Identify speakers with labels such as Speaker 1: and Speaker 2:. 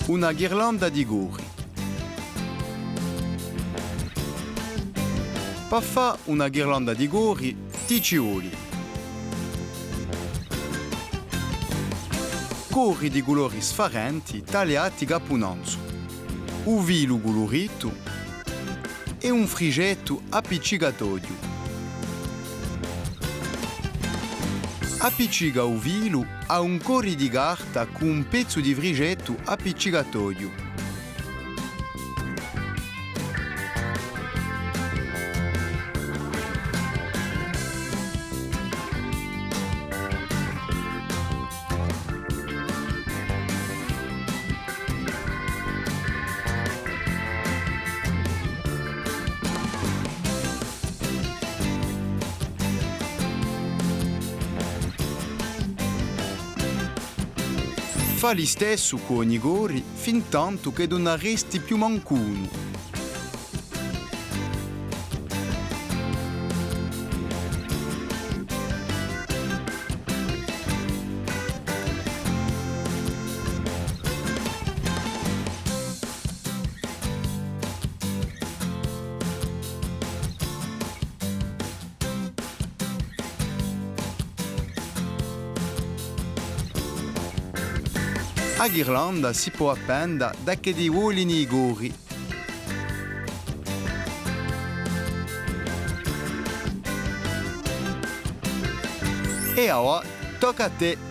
Speaker 1: Una ghirlanda di gori. Per fare una ghirlanda di gori, ti ci vuole gori di colori sfarenti tagliati capunanzo, un vilo colorito e un frigetto appiccicatoio. Appiccica il vilo a un cori di carta con un pezzo di frigetto appiccicatoio. Fa lo stesso con ogni gori fin tanto che non resti più mancuno. La ghirlanda si può appendere da che di uolini i gori. E ora tocca a te!